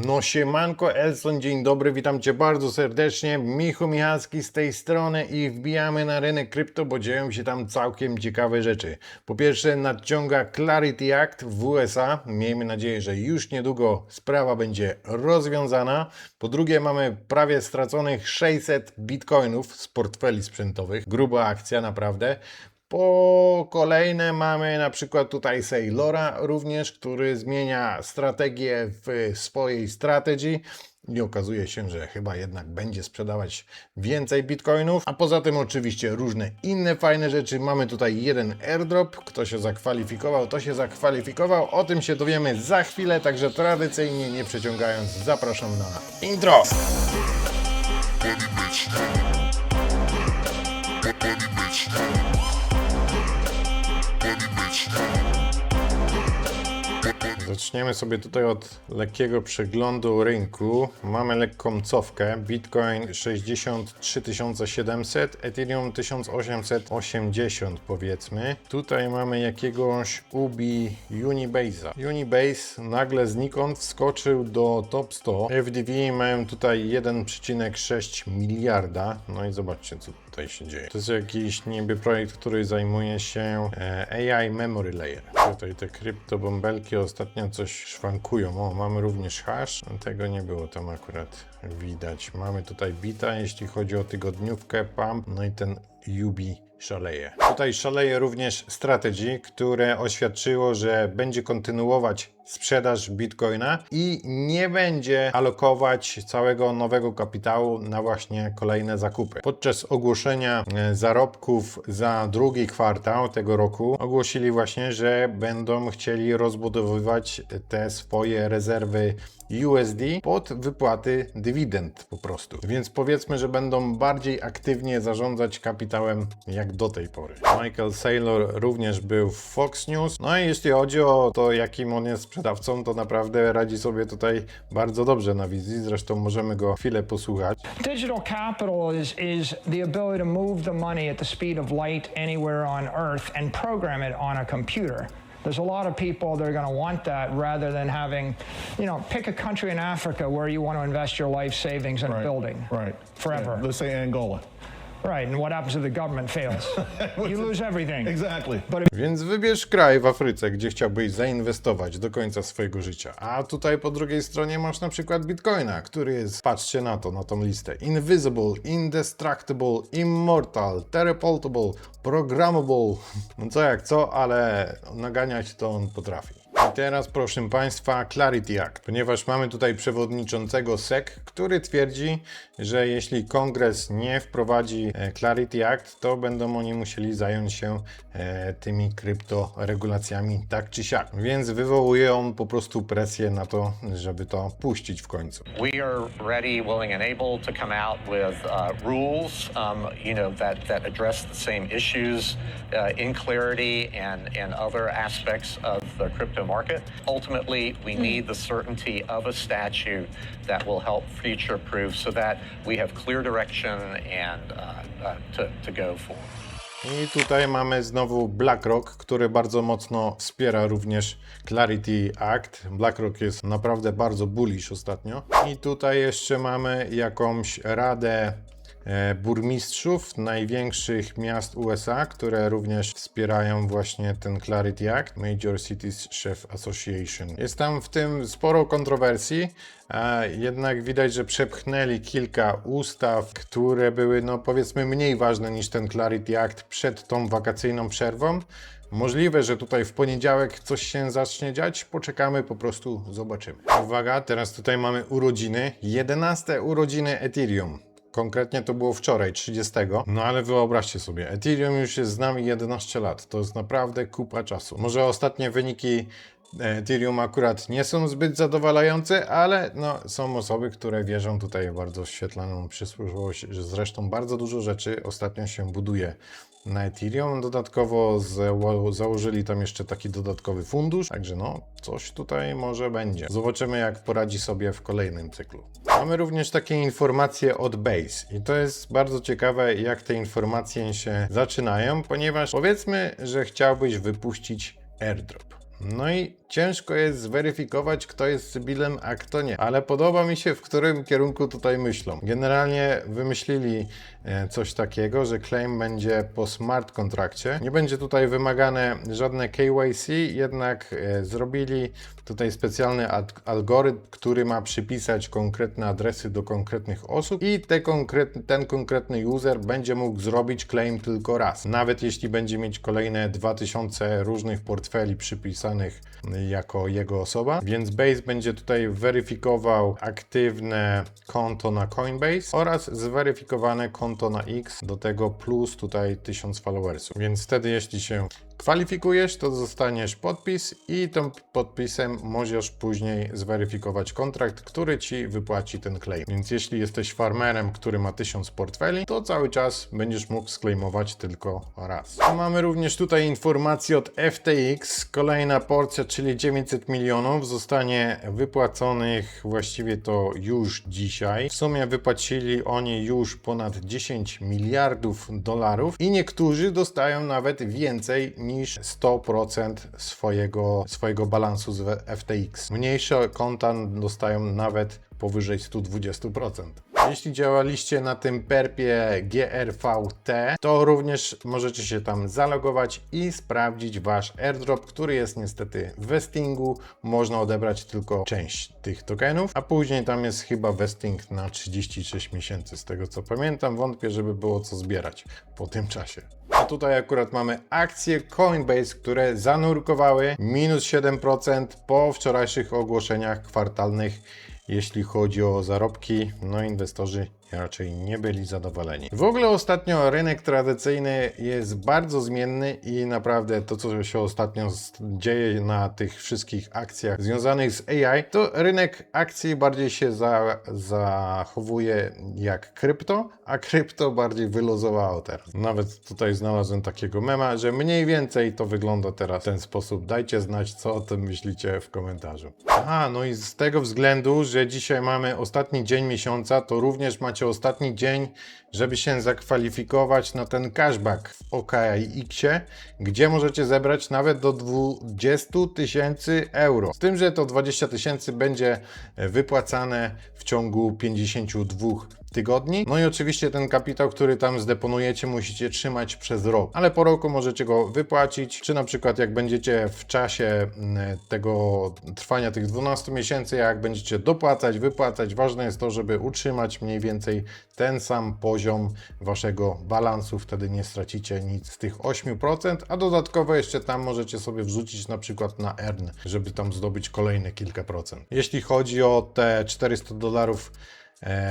No siemanko Elson, dzień dobry, witam Cię bardzo serdecznie, Michu Michalski z tej strony i wbijamy na rynek krypto, bo dzieją się tam całkiem ciekawe rzeczy. Po pierwsze nadciąga Clarity Act w USA, miejmy nadzieję, że już niedługo sprawa będzie rozwiązana. Po drugie mamy prawie straconych 600 bitcoinów z portfeli sprzętowych, gruba akcja naprawdę. Po kolejne mamy na przykład tutaj Saylora również, który zmienia strategię w swojej strategii i okazuje się, że chyba jednak będzie sprzedawać więcej bitcoinów. A poza tym oczywiście różne inne fajne rzeczy. Mamy tutaj jeden airdrop. Kto się zakwalifikował, to się zakwalifikował. O tym się dowiemy za chwilę, także tradycyjnie nie przeciągając zapraszam na intro. Zaczniemy sobie tutaj od lekkiego przeglądu rynku. Mamy lekką cofkę. Bitcoin 63 700, Ethereum 1880 powiedzmy. Tutaj mamy jakiegoś Unibase'a. Unibase nagle znikąd wskoczył do top 100. FDV mają tutaj 1,6 miliarda. No i zobaczcie, co tutaj się dzieje. To jest jakiś niby projekt, który zajmuje się AI Memory Layer. Tutaj te kryptobąbelki ostatnio coś szwankują. O, mamy również hash. Tego nie było tam akurat widać. Mamy tutaj bita, jeśli chodzi o tygodniówkę, pump, no i ten Yubi szaleje. Tutaj szaleje również Strategy, które oświadczyło, że będzie kontynuować sprzedaż Bitcoina i nie będzie alokować całego nowego kapitału na właśnie kolejne zakupy. Podczas ogłoszenia zarobków za drugi kwartał tego roku ogłosili właśnie, że będą chcieli rozbudowywać te swoje rezerwy USD pod wypłaty dywidend po prostu. Więc powiedzmy, że będą bardziej aktywnie zarządzać kapitałem jak do tej pory. Michael Saylor również był w Fox News. No i jeśli chodzi o to, jakim on jest sprzedawcą, to naprawdę radzi sobie tutaj bardzo dobrze na wizji. Zresztą możemy go chwilę posłuchać. Digital capital is the ability to move the money at the speed of light anywhere on Earth and program it on a computer. There's a lot of people that are going to want that rather than having, pick a country in Africa where you want to invest your life savings in a building. Right. Forever. Yeah, let's say Angola. Right, and what happens if the government fails? You lose everything. Exactly. Więc wybierz kraj w Afryce, gdzie chciałbyś zainwestować do końca swojego życia. A tutaj po drugiej stronie masz na przykład Bitcoina, który jest, patrzcie na to, na tą listę. Invisible, Indestructible, Immortal, Teleportable, Programmable. No co jak co, ale naganiać to on potrafi. I teraz proszę Państwa Clarity Act, ponieważ mamy tutaj przewodniczącego SEC, który twierdzi, że jeśli Kongres nie wprowadzi Clarity Act, to będą oni musieli zająć się tymi kryptoregulacjami tak czy siak. Więc wywołuje on po prostu presję na to, żeby to puścić w końcu. We are ready, willing and able to come out with rules, that address the same issues in clarity and other aspects of the crypto market. Ultimately, we need the certainty of a statute that will help future-proof so that we have clear direction and to go for. I tutaj mamy znowu BlackRock, który bardzo mocno wspiera również Clarity Act. BlackRock jest naprawdę bardzo bullish ostatnio. I tutaj jeszcze mamy jakąś radę burmistrzów największych miast USA, które również wspierają właśnie ten Clarity Act, Major Cities Chief Association. Jest tam w tym sporo kontrowersji, jednak widać, że przepchnęli kilka ustaw, które były powiedzmy mniej ważne niż ten Clarity Act przed tą wakacyjną przerwą. Możliwe, że tutaj w poniedziałek coś się zacznie dziać. Poczekamy, po prostu zobaczymy. Uwaga, teraz tutaj mamy urodziny. 11 urodziny Ethereum. Konkretnie to było wczoraj, 30. No ale wyobraźcie sobie, Ethereum już jest z nami 11 lat. To jest naprawdę kupa czasu. Może ostatnie wyniki Ethereum akurat nie są zbyt zadowalające, ale są osoby, które wierzą tutaj w bardzo świetlaną przyszłość, że zresztą bardzo dużo rzeczy ostatnio się buduje na Ethereum. Dodatkowo założyli tam jeszcze taki dodatkowy fundusz, także coś tutaj może będzie. Zobaczymy, jak poradzi sobie w kolejnym cyklu. Mamy również takie informacje od Base i to jest bardzo ciekawe, jak te informacje się zaczynają, ponieważ powiedzmy, że chciałbyś wypuścić airdrop. No i ciężko jest zweryfikować, kto jest Sybilem, a kto nie. Ale podoba mi się, w którym kierunku tutaj myślą. Generalnie wymyślili coś takiego, że claim będzie po smart kontrakcie. Nie będzie tutaj wymagane żadne KYC, jednak zrobili tutaj specjalny algorytm, który ma przypisać konkretne adresy do konkretnych osób i ten konkretny user będzie mógł zrobić claim tylko raz. Nawet jeśli będzie mieć kolejne 2000 różnych portfeli przypisanych jako jego osoba, więc Base będzie tutaj weryfikował aktywne konto na Coinbase oraz zweryfikowane konto na X, do tego plus tutaj 1000 followersów. Więc wtedy jeśli się kwalifikujesz, to dostaniesz podpis i tym podpisem możesz później zweryfikować kontrakt, który ci wypłaci ten claim. Więc jeśli jesteś farmerem, który ma 1000 portfeli, to cały czas będziesz mógł sklejmować tylko raz. Mamy również tutaj informację od FTX. Kolejna porcja, czyli 900 milionów zostanie wypłaconych właściwie to już dzisiaj. W sumie wypłacili oni już ponad 10 miliardów dolarów i niektórzy dostają nawet więcej niż 100% swojego balansu z FTX. Mniejsze konta dostają nawet powyżej 120%. Jeśli działaliście na tym perpie GRVT, to również możecie się tam zalogować i sprawdzić wasz airdrop, który jest niestety w vestingu. Można odebrać tylko część tych tokenów, a później tam jest chyba vesting na 36 miesięcy, z tego co pamiętam. Wątpię, żeby było co zbierać po tym czasie. A tutaj akurat mamy akcje Coinbase, które zanurkowały minus 7% po wczorajszych ogłoszeniach kwartalnych. Jeśli chodzi o zarobki, no inwestorzy raczej nie byli zadowoleni. W ogóle ostatnio rynek tradycyjny jest bardzo zmienny i naprawdę to, co się ostatnio dzieje na tych wszystkich akcjach związanych z AI, to rynek akcji bardziej się zachowuje jak krypto, a krypto bardziej wyluzowało teraz. Nawet tutaj znalazłem takiego mema, że mniej więcej to wygląda teraz w ten sposób. Dajcie znać, co o tym myślicie w komentarzu. Aha, no i z tego względu, że dzisiaj mamy ostatni dzień miesiąca, to również macie ostatni dzień, żeby się zakwalifikować na ten cashback w OKX-ie, gdzie możecie zebrać nawet do 20 000 euro. Z tym, że to 20 000 będzie wypłacane w ciągu 52 tygodni. No i oczywiście ten kapitał, który tam zdeponujecie, musicie trzymać przez rok, ale po roku możecie go wypłacić, czy na przykład jak będziecie w czasie tego trwania tych 12 miesięcy, jak będziecie dopłacać, wypłacać, ważne jest to, żeby utrzymać mniej więcej ten sam poziom waszego balansu, wtedy nie stracicie nic z tych 8%, a dodatkowo jeszcze tam możecie sobie wrzucić na przykład na earn, żeby tam zdobyć kolejne kilka procent. Jeśli chodzi o te $400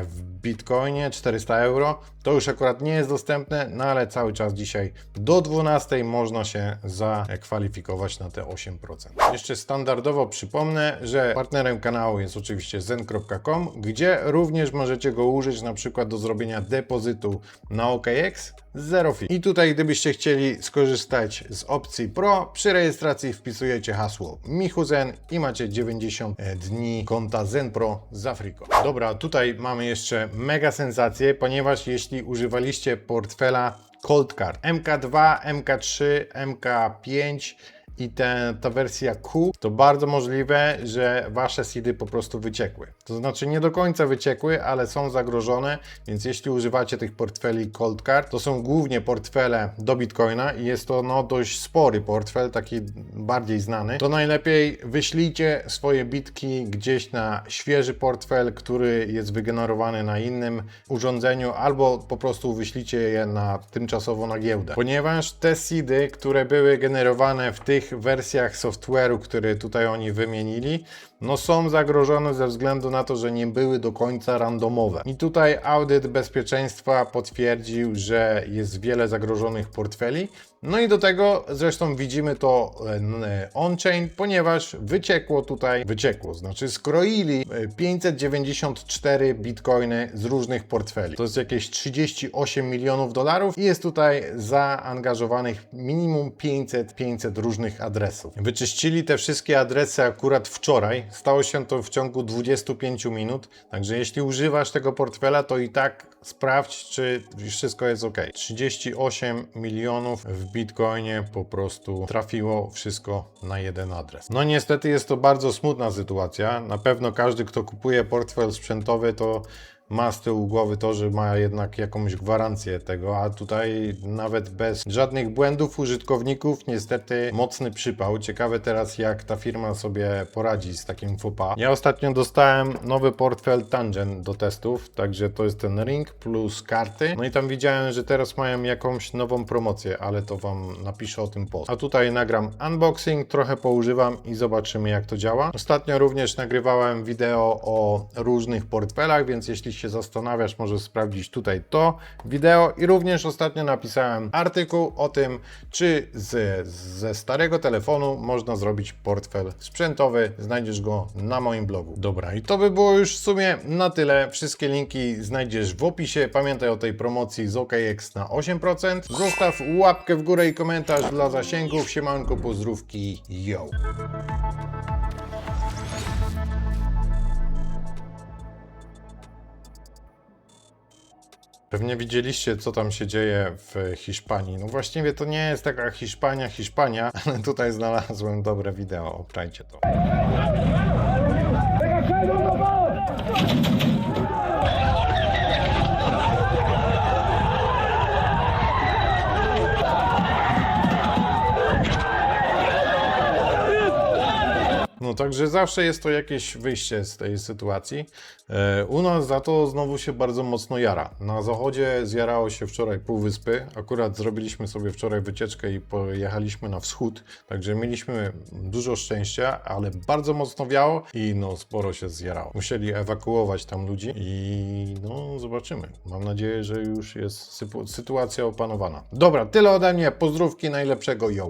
w Bitcoinie, 400 euro, to już akurat nie jest dostępne, no ale cały czas dzisiaj do 12 można się zakwalifikować na te 8%. Jeszcze standardowo przypomnę, że partnerem kanału jest oczywiście zen.com, gdzie również możecie go użyć na przykład do zrobienia depozytu na OKX zero fee. I tutaj gdybyście chcieli skorzystać z opcji Pro, przy rejestracji wpisujecie hasło michuzen i macie 90 dni konta Zen Pro z Afriko. Dobra, tutaj mamy jeszcze mega sensację, ponieważ jeśli używaliście portfela Cold Card MK2, MK3, MK5 i ta wersja Q, to bardzo możliwe, że wasze seedy po prostu wyciekły. To znaczy nie do końca wyciekły, ale są zagrożone, więc jeśli używacie tych portfeli Cold Card, to są głównie portfele do Bitcoina i jest to no dość spory portfel, taki bardziej znany, to najlepiej wyślijcie swoje bitki gdzieś na świeży portfel, który jest wygenerowany na innym urządzeniu, albo po prostu wyślijcie je tymczasowo na giełdę. Ponieważ te seedy, które były generowane w tych wersjach software'u, które tutaj oni wymienili, no są zagrożone ze względu na to, że nie były do końca randomowe. I tutaj audyt bezpieczeństwa potwierdził, że jest wiele zagrożonych portfeli. No i do tego zresztą widzimy to on-chain, ponieważ znaczy skroili 594 bitcoiny z różnych portfeli. To jest jakieś 38 milionów dolarów i jest tutaj zaangażowanych minimum 500 różnych adresów. Wyczyścili te wszystkie adresy akurat wczoraj, Stało się to w ciągu 25 minut, także jeśli używasz tego portfela, to i tak sprawdź, czy wszystko jest ok. 38 milionów w Bitcoinie po prostu trafiło wszystko na jeden adres. No niestety jest to bardzo smutna sytuacja. Na pewno każdy, kto kupuje portfel sprzętowy, to ma z tyłu głowy to, że ma jednak jakąś gwarancję tego, a tutaj nawet bez żadnych błędów użytkowników niestety mocny przypał. Ciekawe teraz, jak ta firma sobie poradzi z takim faux pas. Ja ostatnio dostałem nowy portfel Tangent do testów, także to jest ten ring plus karty. No i tam widziałem, że teraz mają jakąś nową promocję, ale to wam napiszę o tym post. A tutaj nagram unboxing, trochę poużywam i zobaczymy, jak to działa. Ostatnio również nagrywałem wideo o różnych portfelach, więc jeśli się zastanawiasz, możesz sprawdzić tutaj to wideo i również ostatnio napisałem artykuł o tym, czy ze starego telefonu można zrobić portfel sprzętowy. Znajdziesz go na moim blogu. Dobra, i to by było już w sumie na tyle. Wszystkie linki znajdziesz w opisie. Pamiętaj o tej promocji z OKX na 8%. Zostaw łapkę w górę i komentarz dla zasięgów. Siemanko, pozdrówki, yo! Pewnie widzieliście, co tam się dzieje w Hiszpanii. No właściwie to nie jest taka Hiszpania, ale tutaj znalazłem dobre wideo. Obczajcie to. No także zawsze jest to jakieś wyjście z tej sytuacji. U nas za to znowu się bardzo mocno jara. Na zachodzie zjarało się wczoraj półwyspy. Akurat zrobiliśmy sobie wczoraj wycieczkę i pojechaliśmy na wschód. Także mieliśmy dużo szczęścia, ale bardzo mocno wiało i no sporo się zjarało. Musieli ewakuować tam ludzi i no zobaczymy. Mam nadzieję, że już jest sytuacja opanowana. Dobra, tyle ode mnie. Pozdrówki, najlepszego, yo!